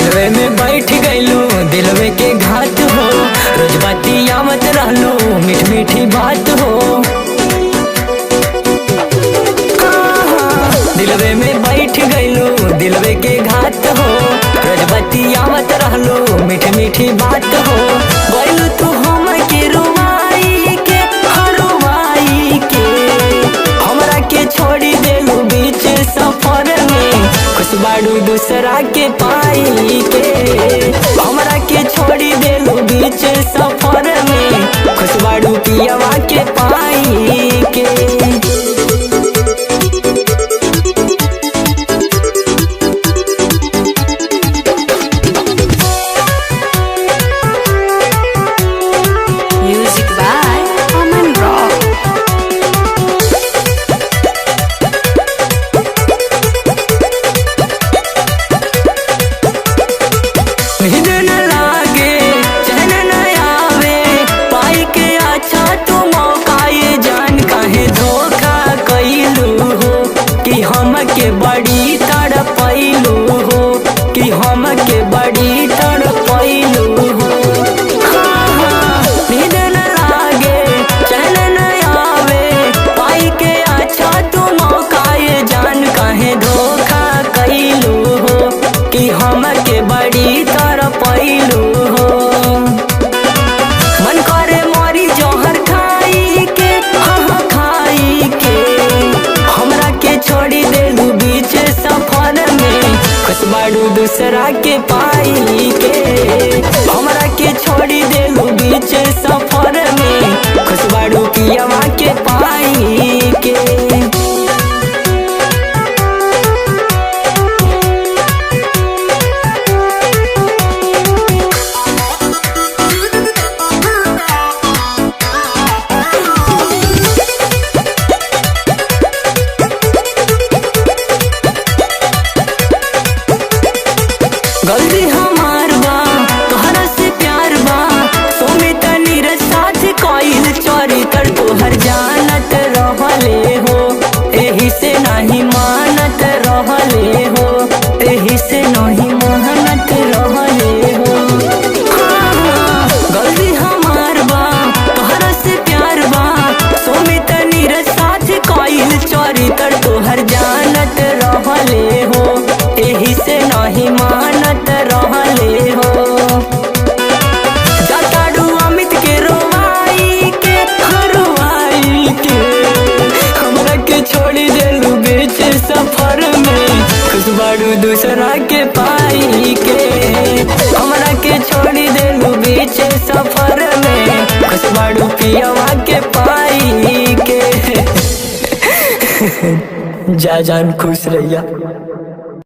दिलवे में बैठ गईलू दिलवे के घाट हो, रोज बतिया मत रहलू मीठ मीठी बात हो। दिलवे में बैठ गईलू दिलवे के घाट हो, रोज बतिया मत रहलू मीठ मीठी बात हो। गईलू तू हम के रुवाई के हरुवाई के, हमरा के छोड़ी देलू बीच सफर में, खुश बाड़ू दूसरा के पाई के। हमरा के छोड़ी देलू बीच सफर में, खुश बाड़ू पियवा के पाई के। Music by Aman Rock. नींद न लागे चैन न आवे, पाई के अच्छा तू मौका ये जान काहे धोखा कइलू हो, कि हम के बड़ी तड़पैलू हो, कि हम के बड़ी तड़पैलू हो। नींद न लागे चैन न आवे, पाई के अच्छा तू मौका ये जान काहे धोखा कइलू हो, कि हम के बड़ी तड़पैलू हो। मन करे मोरी जौहर खाई के, हाँ खाई के, हमरा के छोड़ी देलू बीच सफर में, खुश बाड़ू दूसरा के पाई के। हमरा के छोड़ी देलू बीच सफर में, खुश बाड़ू पियवा के पाई के। गलती हमार बा तोहरा से प्यार बा, सुमित नीरज साथ कइल चरित्र तोहर जानत रहले हो, एही से नहीं मानत रहले हो, एही से नहीं मानत रहले हो। गलती हमार बा तोहरा से प्यार बा, सुमित नीरज साथ कइल चरित्र तोहर जानत रहले हो, एही से नहीं मानत रहले हो। जटाडू अमित के रोवाई के हरवाई के, हमरा के छोड़ी देलू बीच सफर में, खुश बाड़ू दूसरा के पाई के। हमरा के छोड़ी देलू बीच सफर में, खुश बाड़ू पियवा के पाई के। जा जान खुश रहिया।